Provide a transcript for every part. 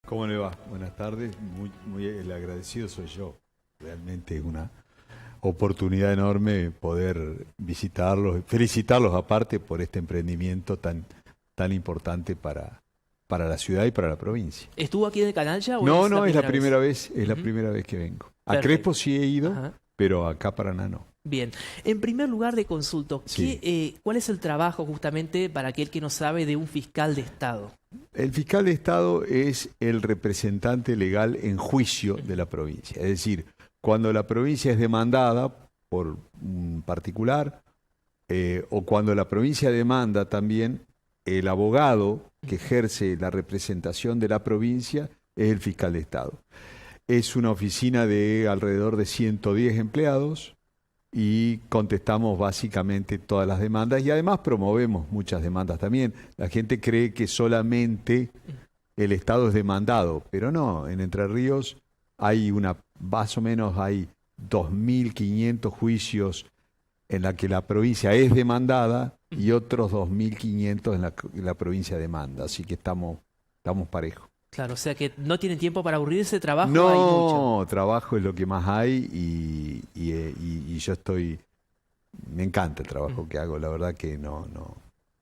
¿Cómo le va? Buenas tardes. Muy el agradecido soy yo. Realmente es una oportunidad enorme poder visitarlos, felicitarlos aparte por este emprendimiento tan importante para la ciudad y para la provincia. ¿Estuvo aquí en el canal ya o No, es la primera vez, es la Ujú. primera vez que vengo. A Perfecto. Crespo sí he ido, Ajá. pero acá Paraná no. Bien. En primer lugar, de consulto, Sí. ¿cuál es el trabajo justamente para aquel que no sabe de un fiscal de Estado? El fiscal de Estado es el representante legal en juicio de la provincia. Es decir, cuando la provincia es demandada por un particular o cuando la provincia demanda también, el abogado que ejerce la representación de la provincia es el fiscal de Estado. Es una oficina de alrededor de 110 empleados y contestamos básicamente todas las demandas y además promovemos muchas demandas también. La gente cree que solamente el Estado es demandado, pero no, en Entre Ríos hay más o menos hay 2.500 juicios en la que la provincia es demandada y otros 2.500 en la provincia demanda, así que estamos parejos. Claro, o sea que no tienen tiempo para aburrirse, trabajo hay mucho. No, trabajo es lo que más hay y yo me encanta el trabajo que hago, la verdad que no,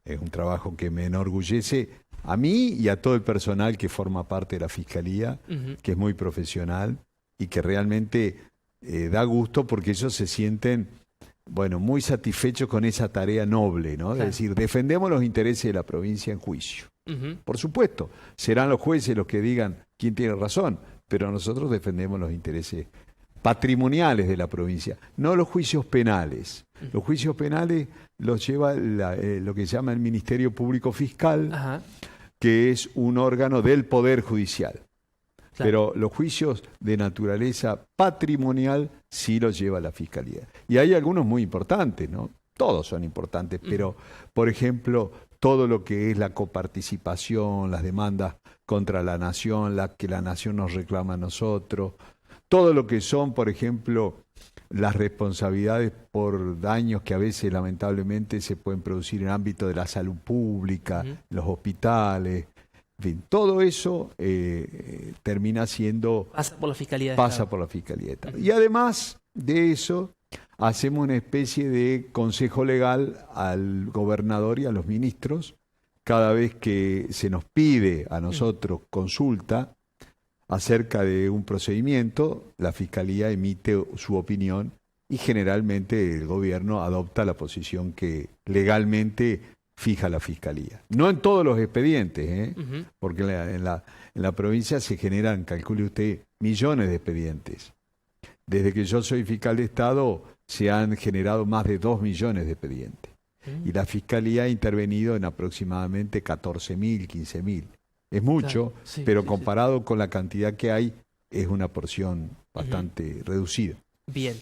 es un trabajo que me enorgullece a mí y a todo el personal que forma parte de la Fiscalía, Ujú. que es muy profesional y que realmente da gusto porque ellos se sienten, bueno, muy satisfechos con esa tarea noble, ¿no? Es Claro. decir, defendemos los intereses de la provincia en juicio. Ujú. Por supuesto, serán los jueces los que digan quién tiene razón, pero nosotros defendemos los intereses patrimoniales de la provincia, no los juicios penales. Los juicios penales los lleva lo que se llama el Ministerio Público Fiscal, Ajá. que es un órgano del Poder Judicial. Claro. Pero los juicios de naturaleza patrimonial sí los lleva la Fiscalía. Y hay algunos muy importantes, ¿no? Todos son importantes, pero, por ejemplo, todo lo que es la coparticipación, las demandas contra la nación, que la nación nos reclama a nosotros, todo lo que son, por ejemplo, las responsabilidades por daños que a veces lamentablemente se pueden producir en el ámbito de la salud pública, los hospitales, en fin, todo eso termina siendo, Pasa por la Fiscalía de pasa Estado. por la Fiscalía de Estado. Y además de eso, hacemos una especie de consejo legal al gobernador y a los ministros. Cada vez que se nos pide a nosotros consulta acerca de un procedimiento, la Fiscalía emite su opinión y generalmente el gobierno adopta la posición que legalmente fija la Fiscalía. No en todos los expedientes, Ujú. porque en la provincia se generan, calcule usted, millones de expedientes. Desde que yo soy fiscal de Estado se han generado más de 2 millones de expedientes. Y la Fiscalía ha intervenido en aproximadamente 14.000, 15.000. Es mucho, Claro, sí, pero sí, sí. comparado con la cantidad que hay, es una porción bastante reducida. Bien.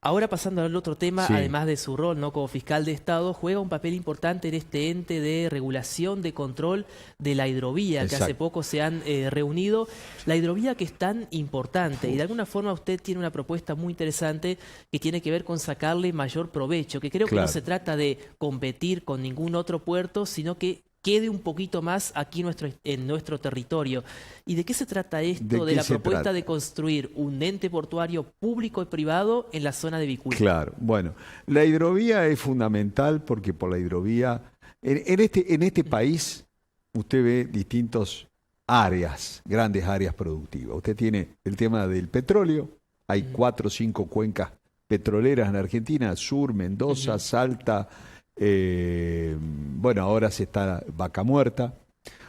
Ahora pasando al otro tema, Sí. además de su rol, ¿no?, como fiscal de Estado, juega un papel importante en este ente de regulación, de control de la hidrovía, que hace Exacto. poco se han reunido. La hidrovía que es tan importante y de alguna forma usted tiene una propuesta muy interesante que tiene que ver con sacarle mayor provecho, que creo que no Claro. se trata de competir con ningún otro puerto, sino que quede un poquito más aquí en nuestro territorio. ¿Y de qué se trata esto de qué la se propuesta trata? de construir un ente portuario público y privado en la zona de Vicuña? Claro, bueno, la hidrovía es fundamental porque por la hidrovía, en este país, usted ve distintas áreas, grandes áreas productivas. Usted tiene el tema del petróleo, hay 4 o 5 cuencas petroleras en Argentina, Sur, Mendoza, Salta, bueno, ahora se está Vaca Muerta.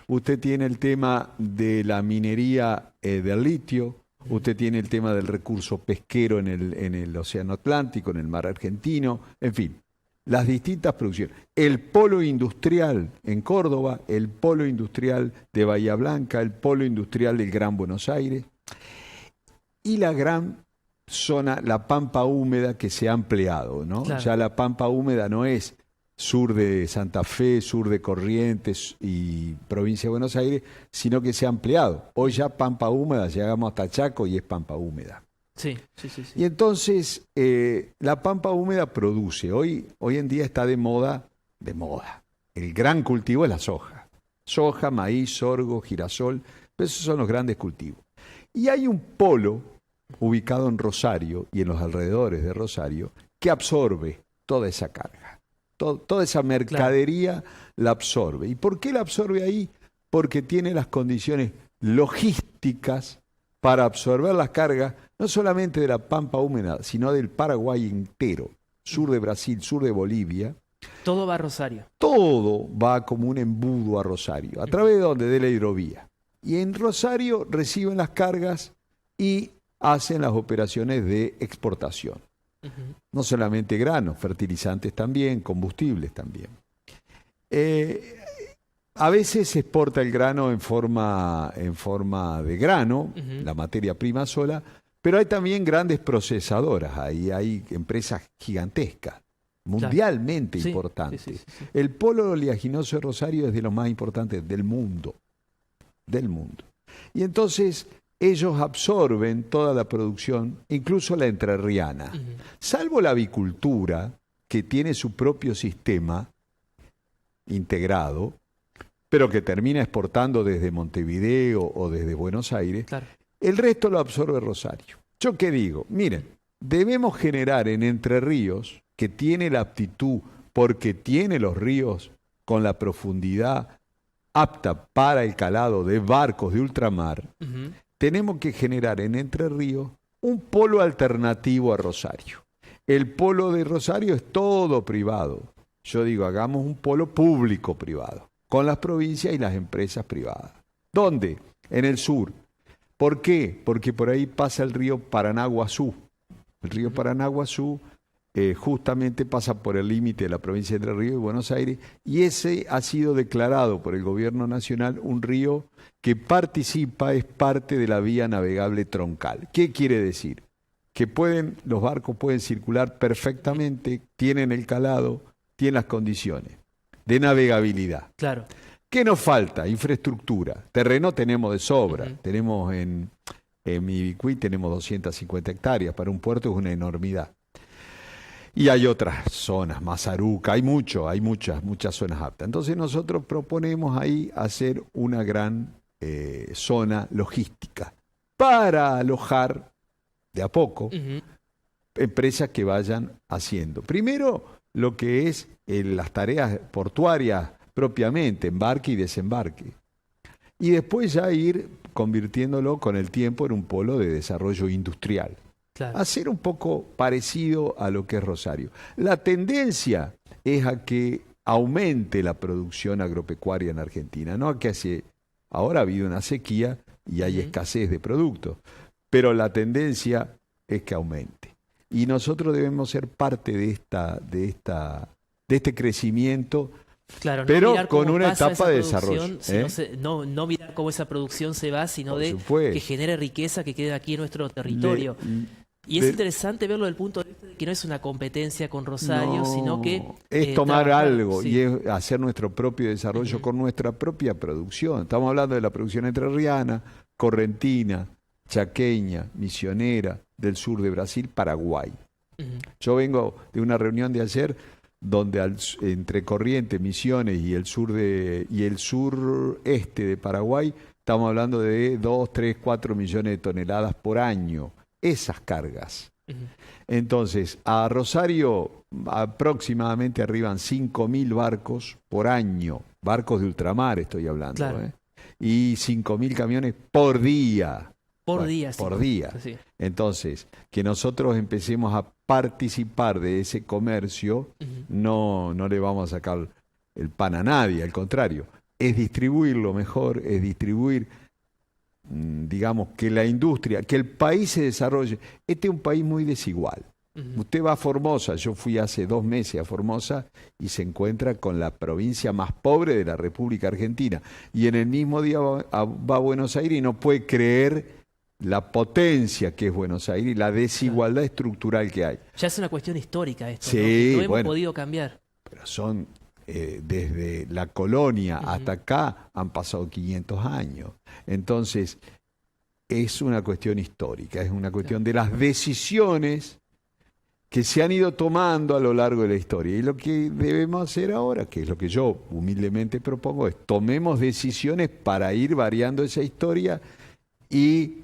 Usted tiene el tema de la minería del litio, usted tiene el tema del recurso pesquero en el Océano Atlántico, en el mar Argentino, en fin, las distintas producciones. El polo industrial en Córdoba, el polo industrial de Bahía Blanca, el polo industrial del Gran Buenos Aires y la gran zona, la pampa húmeda que se ha ampliado, ¿no? Claro. Ya la pampa húmeda no es sur de Santa Fe, sur de Corrientes y provincia de Buenos Aires, sino que se ha ampliado. Hoy ya pampa húmeda, llegamos hasta Chaco y es pampa húmeda. Sí, sí, sí, sí. Y entonces la pampa húmeda produce, hoy en día está de moda, el gran cultivo es la soja. Soja, maíz, sorgo, girasol, Pero esos son los grandes cultivos. Y hay un polo ubicado en Rosario y en los alrededores de Rosario que absorbe toda esa carga. Toda esa mercadería la absorbe. ¿Y por qué la absorbe ahí? Porque tiene las condiciones logísticas para absorber las cargas, no solamente de la pampa húmeda, sino del Paraguay entero, sur de Brasil, sur de Bolivia. Todo va a Rosario. Todo va como un embudo a Rosario. ¿A través de dónde? De la hidrovía. Y en Rosario reciben las cargas y hacen las operaciones de exportación. No solamente granos, fertilizantes también, combustibles también. A veces se exporta el grano en forma de grano, la materia prima sola, pero hay también grandes procesadoras, hay empresas gigantescas, mundialmente importantes. Sí. El polo oleaginoso de Rosario es de los más importantes del mundo. Y entonces ellos absorben toda la producción, incluso la entrerriana. Salvo la avicultura, que tiene su propio sistema integrado, pero que termina exportando desde Montevideo o desde Buenos Aires, el resto lo absorbe Rosario. ¿Yo qué digo? Miren, debemos generar en Entre Ríos, que tiene la aptitud, porque tiene los ríos con la profundidad apta para el calado de barcos de ultramar, tenemos que generar en Entre Ríos un polo alternativo a Rosario. El polo de Rosario es todo privado. Yo digo, hagamos un polo público-privado, con las provincias y las empresas privadas. ¿Dónde? En el sur. ¿Por qué? Porque por ahí pasa el río Paranaguazú. El río Paranaguazú justamente pasa por el límite de la provincia de Entre Ríos y Buenos Aires, y ese ha sido declarado por el gobierno nacional un río que participa, es parte de la vía navegable troncal. ¿Qué quiere decir? Que los barcos pueden circular perfectamente, tienen el calado, tienen las condiciones de navegabilidad. Claro. ¿Qué nos falta? Infraestructura. Terreno tenemos de sobra. Tenemos en Ibicuí tenemos 250 hectáreas. Para un puerto es una enormidad. Y hay otras zonas, Mazaruca, hay muchas zonas aptas. Entonces nosotros proponemos ahí hacer una gran zona logística para alojar de a poco empresas que vayan haciendo. Primero, lo que es las tareas portuarias propiamente, embarque y desembarque. Y después ya ir convirtiéndolo con el tiempo en un polo de desarrollo industrial. Claro. Hacer un poco parecido a lo que es Rosario. La tendencia es a que aumente la producción agropecuaria en Argentina, no a que ahora ha habido una sequía y hay escasez de productos, pero la tendencia es que aumente. Y nosotros debemos ser parte de este crecimiento, claro, no pero con una etapa de desarrollo. No mirar cómo esa producción se va, sino que genere riqueza que quede aquí en nuestro territorio. Y es interesante verlo desde el punto de vista de que no es una competencia con Rosario, sino que es tomar algo y es hacer nuestro propio desarrollo con nuestra propia producción. Estamos hablando de la producción entrerriana, correntina, chaqueña, misionera, del sur de Brasil, Paraguay. Yo vengo de una reunión de ayer donde entre Corrientes, Misiones y el sureste de Paraguay, estamos hablando de 2, 3, 4 millones de toneladas por año. Esas cargas. Entonces, a Rosario aproximadamente arriban 5.000 barcos por año, barcos de ultramar estoy hablando, claro. Y 5.000 camiones por día. Por día. Sí. Entonces, que nosotros empecemos a participar de ese comercio, no le vamos a sacar el pan a nadie, al contrario, es distribuirlo mejor, es distribuir, digamos, que la industria, que el país se desarrolle. Este es un país muy desigual. Usted va a Formosa, yo fui hace 2 meses a Formosa y se encuentra con la provincia más pobre de la República Argentina. Y en el mismo día va a Buenos Aires y no puede creer la potencia que es Buenos Aires y la desigualdad estructural que hay. Ya es una cuestión histórica esto, sí, ¿no? No hemos podido cambiar. Pero son, desde la colonia hasta acá, han pasado 500 años. Entonces, es una cuestión histórica, es una cuestión de las decisiones que se han ido tomando a lo largo de la historia. Y lo que debemos hacer ahora, que es lo que yo humildemente propongo, es tomemos decisiones para ir variando esa historia y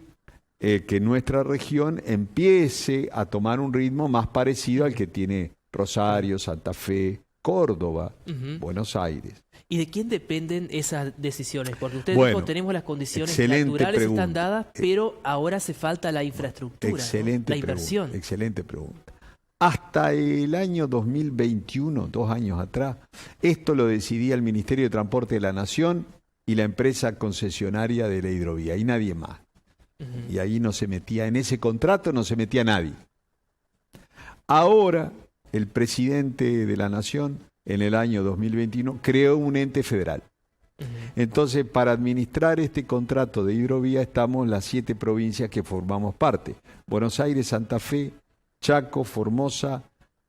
que nuestra región empiece a tomar un ritmo más parecido al que tiene Rosario, Santa Fe, Córdoba, Buenos Aires. ¿Y de quién dependen esas decisiones? Porque usted dijo, tenemos las condiciones naturales están dadas, pero ahora hace falta la infraestructura, excelente, ¿no? La inversión. Excelente pregunta. Hasta el año 2021, 2 años atrás, esto lo decidía el Ministerio de Transporte de la Nación y la empresa concesionaria de la hidrovía, y nadie más. Y ahí no se metía, en ese contrato no se metía nadie. Ahora, el presidente de la Nación, en el año 2021, creó un ente federal. Entonces, para administrar este contrato de hidrovía estamos las 7 provincias que formamos parte. Buenos Aires, Santa Fe, Chaco, Formosa,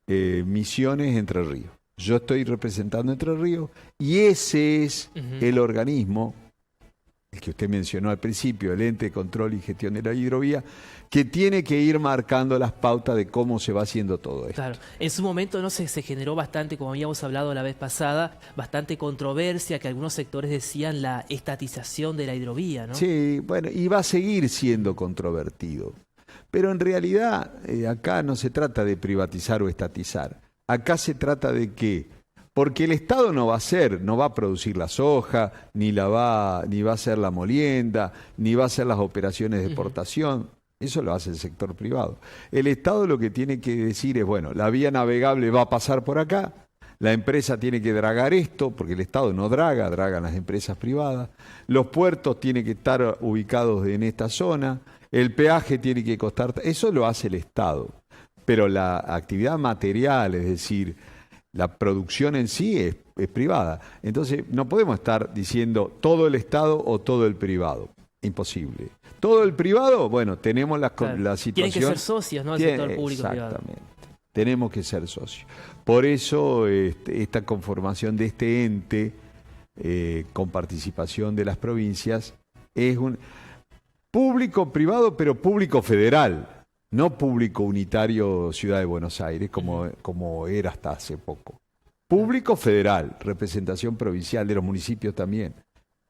Misiones, Entre Ríos. Yo estoy representando Entre Ríos y ese es el organismo, el que usted mencionó al principio, el ente de control y gestión de la hidrovía, que tiene que ir marcando las pautas de cómo se va haciendo todo esto. Claro, en su momento no se generó bastante, como habíamos hablado la vez pasada, bastante controversia, que algunos sectores decían la estatización de la hidrovía, ¿no? Sí, bueno, y va a seguir siendo controvertido. Pero en realidad acá no se trata de privatizar o estatizar. Acá se trata de que, porque el Estado no va a producir la soja, ni va a hacer la molienda, ni va a hacer las operaciones de exportación. Eso lo hace el sector privado. El Estado lo que tiene que decir es, bueno, la vía navegable va a pasar por acá, la empresa tiene que dragar esto, porque el Estado no dragan las empresas privadas, los puertos tienen que estar ubicados en esta zona, el peaje tiene que costar, eso lo hace el Estado. Pero la actividad material, es decir, la producción en sí es privada. Entonces no podemos estar diciendo todo el Estado o todo el privado. Imposible. Todo el privado, bueno, tenemos la situación... Tienen que ser socios, ¿no? El sector público-privado. Exactamente. Tenemos que ser socios. Por eso esta conformación de este ente con participación de las provincias es un público-privado, pero público federal. No público unitario Ciudad de Buenos Aires, como era hasta hace poco. Público federal, representación provincial de los municipios también.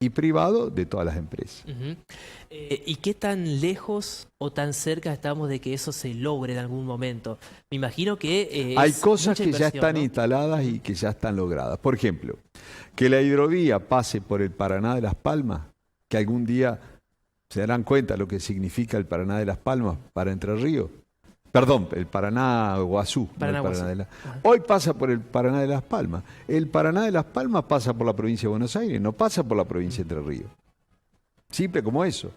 Y privado de todas las empresas. ¿Y qué tan lejos o tan cerca estamos de que eso se logre en algún momento? Me imagino que hay cosas que ya están instaladas y que ya están logradas. Por ejemplo, que la hidrovía pase por el Paraná de Las Palmas, que algún día se darán cuenta lo que significa el Paraná de Las Palmas para Entre Ríos. Perdón, el Paraná Guazú. Hoy pasa por el Paraná de Las Palmas. El Paraná de Las Palmas pasa por la provincia de Buenos Aires, no pasa por la provincia de Entre Ríos. Simple como eso.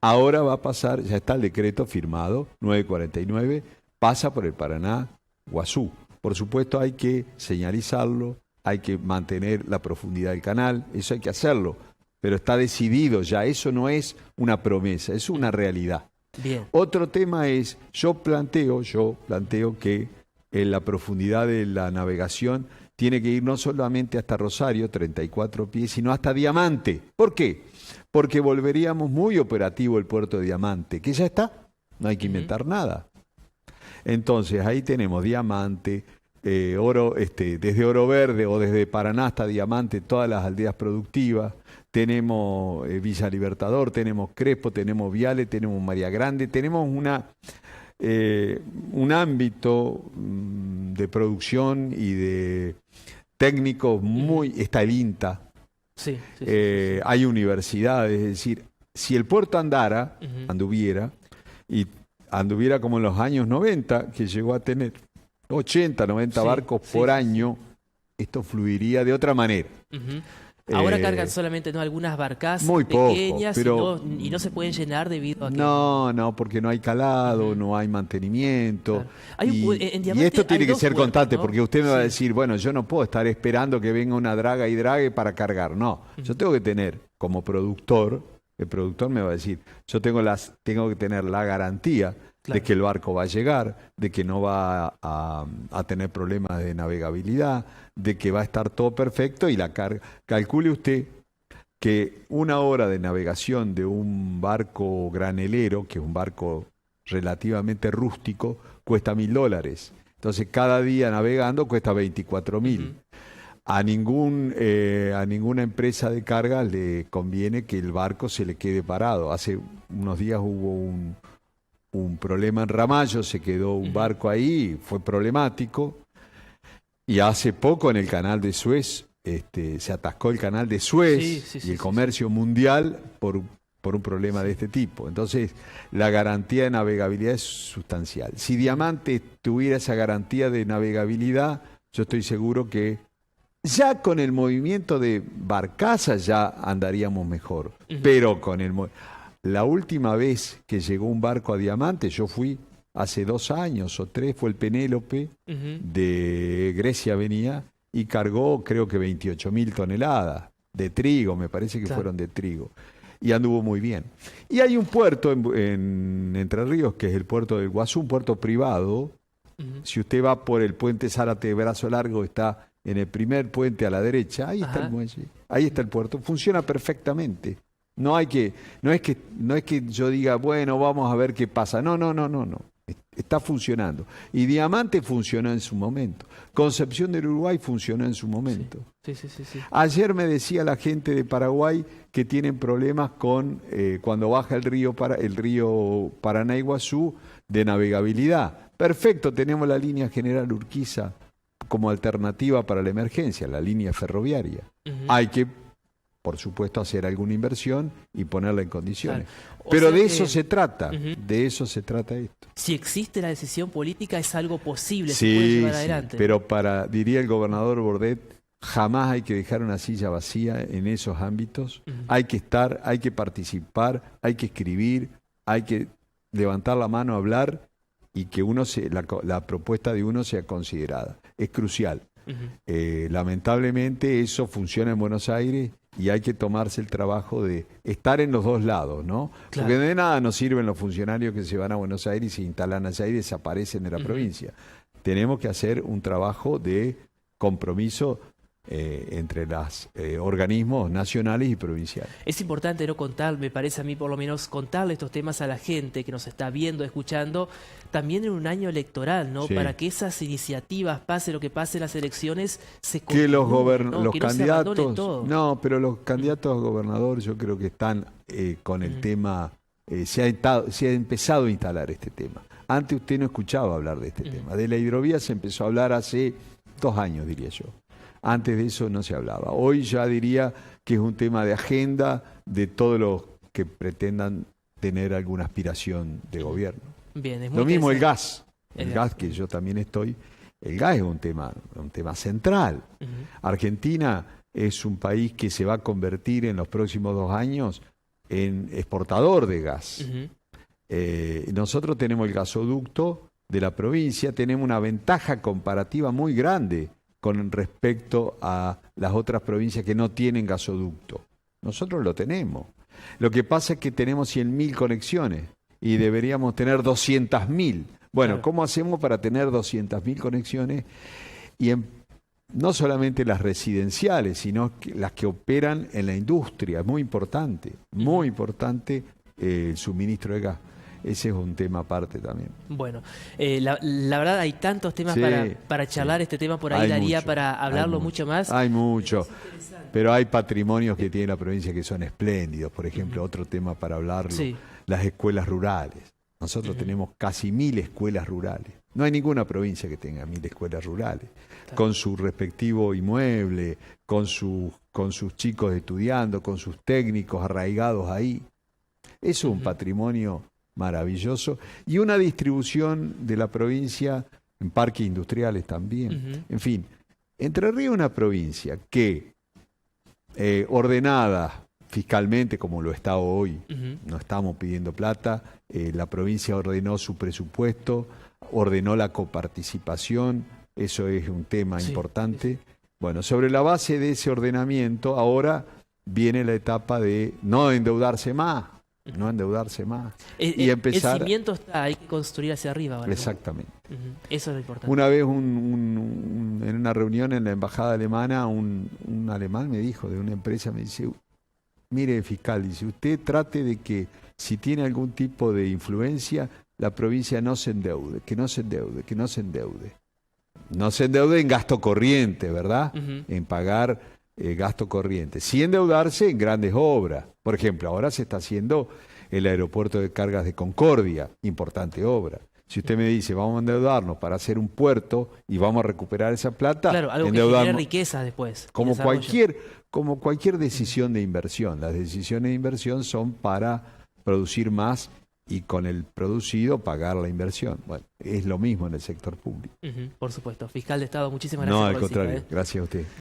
Ahora va a pasar, ya está el decreto firmado, 949, pasa por el Paraná Guazú. Por supuesto hay que señalizarlo, hay que mantener la profundidad del canal, eso hay que hacerlo. Pero está decidido ya, eso no es una promesa, es una realidad. Bien. Otro tema es, yo planteo que en la profundidad de la navegación tiene que ir no solamente hasta Rosario, 34 pies, sino hasta Diamante. ¿Por qué? Porque volveríamos muy operativo el puerto de Diamante, que ya está, no hay que inventar nada. Entonces ahí tenemos Diamante, desde Oro Verde o desde Paraná hasta Diamante, todas las aldeas productivas. Tenemos Villa Libertador, tenemos Crespo, tenemos Viale, tenemos María Grande, tenemos un ámbito de producción y de técnicos está el INTA, sí. Hay universidades, es decir, si el puerto anduviera como en los años 90, que llegó a tener 80, 90 barcos por año, esto fluiría de otra manera. Ahora cargan solamente algunas barcazas muy pequeñas poco, y no se pueden llenar debido a que... No, porque no hay calado, no hay mantenimiento. Claro. Y esto tiene que ser constante, ¿no? Porque usted me va a decir, bueno, yo no puedo estar esperando que venga una draga y drague para cargar. No, yo tengo que tener como productor, el productor me va a decir, yo tengo que tener la garantía de que el barco va a llegar, de que no va a tener problemas de navegabilidad, de que va a estar todo perfecto y la carga. Calcule usted que 1 hora de navegación de un barco granelero, que es un barco relativamente rústico, cuesta $1.000. Entonces cada día navegando cuesta 24.000. A ninguna empresa de carga le conviene que el barco se le quede parado. Hace unos días hubo un problema en Ramallo, se quedó un barco ahí, fue problemático. Y hace poco en el canal de Suez, se atascó el canal de Suez y el comercio mundial por un problema de este tipo. Entonces, la garantía de navegabilidad es sustancial. Si Diamante tuviera esa garantía de navegabilidad, yo estoy seguro que ya con el movimiento de barcazas ya andaríamos mejor. Pero con la última vez que llegó un barco a Diamante, yo fui hace 2 años o 3, fue el Penélope, de Grecia venía, y cargó creo que 28.000 toneladas de trigo, me parece que fueron de trigo. Y anduvo muy bien. Y hay un puerto en Entre Ríos, que es el puerto del Guazú, un puerto privado. Si usted va por el puente Zárate de Brazo Largo, está en el primer puente a la derecha, ahí está el muelle, ahí está el puerto, funciona perfectamente. No es que yo diga, bueno, vamos a ver qué pasa. No. Está funcionando. Y Diamante funcionó en su momento. Concepción del Uruguay funcionó en su momento. Sí. Ayer me decía la gente de Paraguay que tienen problemas con cuando baja el río Paraná Iguazú de navegabilidad. Perfecto, tenemos la línea General Urquiza como alternativa para la emergencia, la línea ferroviaria. Hay que, por supuesto, hacer alguna inversión y ponerla en condiciones. Claro. Pero de eso se trata, de eso se trata esto. Si existe la decisión política, es algo posible, se puede llevar adelante. Pero diría el gobernador Bordet, jamás hay que dejar una silla vacía en esos ámbitos. Hay que estar, hay que participar, hay que escribir, hay que levantar la mano, hablar y que la propuesta de uno sea considerada. Es crucial. Lamentablemente eso funciona en Buenos Aires y hay que tomarse el trabajo de estar en los dos lados, ¿no? Claro. Porque de nada nos sirven los funcionarios que se van a Buenos Aires y se instalan allá y desaparecen de la provincia. Tenemos que hacer un trabajo de compromiso entre los organismos nacionales y provinciales. Es importante no contar, me parece a mí por lo menos, contarle estos temas a la gente que nos está viendo, escuchando, también en un año electoral, ¿no? Para que esas iniciativas, pase lo que pase en las elecciones, se continúen, que los candidatos, no, pero los candidatos a gobernador yo creo que están con el tema, se ha empezado a instalar este tema. Antes usted no escuchaba hablar de este tema. De la hidrovía se empezó a hablar hace 2 años, diría yo. Antes de eso no se hablaba. Hoy ya diría que es un tema de agenda de todos los que pretendan tener alguna aspiración de gobierno. Bien, es muy lo mismo el gas. El gas, que yo también estoy. El gas es un tema central. Argentina es un país que se va a convertir en los próximos 2 años en exportador de gas. Nosotros tenemos el gasoducto de la provincia, tenemos una ventaja comparativa muy grande con respecto a las otras provincias que no tienen gasoducto. Nosotros lo tenemos. Lo que pasa es que tenemos 100.000 conexiones y deberíamos tener 200.000. Bueno, claro. ¿Cómo hacemos para tener 200.000 conexiones? Y no solamente las residenciales, sino las que operan en la industria. Es muy importante el suministro de gas. Ese es un tema aparte también. Bueno, la verdad hay tantos temas para charlar, este tema por ahí daría para hablarlo mucho más. Hay mucho, pero hay patrimonios que tiene la provincia que son espléndidos. Por ejemplo, otro tema para hablarlo, las escuelas rurales. Nosotros tenemos casi 1.000 escuelas rurales. No hay ninguna provincia que tenga 1.000 escuelas rurales, con su respectivo inmueble, con sus chicos estudiando, con sus técnicos arraigados ahí. Eso es un patrimonio maravilloso, y una distribución de la provincia en parques industriales también. En fin, Entre Ríos es una provincia que, ordenada fiscalmente como lo está hoy, no estamos pidiendo plata, la provincia ordenó su presupuesto, ordenó la coparticipación, eso es un tema importante. Bueno, sobre la base de ese ordenamiento, ahora viene la etapa de no endeudarse más. No endeudarse más. Y empezar. El cimiento está, hay que construir hacia arriba. ¿Vale? Exactamente. Eso es lo importante. Una vez en una reunión en la embajada alemana, un alemán me dijo, de una empresa, me dice, mire fiscal, dice, usted trate de que si tiene algún tipo de influencia, la provincia no se endeude, que no se endeude, que no se endeude. No se endeude en gasto corriente, ¿verdad? En pagar gasto corriente. Sí endeudarse en grandes obras. Por ejemplo, ahora se está haciendo el aeropuerto de cargas de Concordia, importante obra. Si usted me dice, vamos a endeudarnos para hacer un puerto y vamos a recuperar esa plata, claro, algo que genere riqueza después. Como cualquier decisión de inversión. Las decisiones de inversión son para producir más y con el producido pagar la inversión. Bueno, es lo mismo en el sector público. Por supuesto. Fiscal de Estado, muchísimas gracias. No, al contrario. Gracias a usted.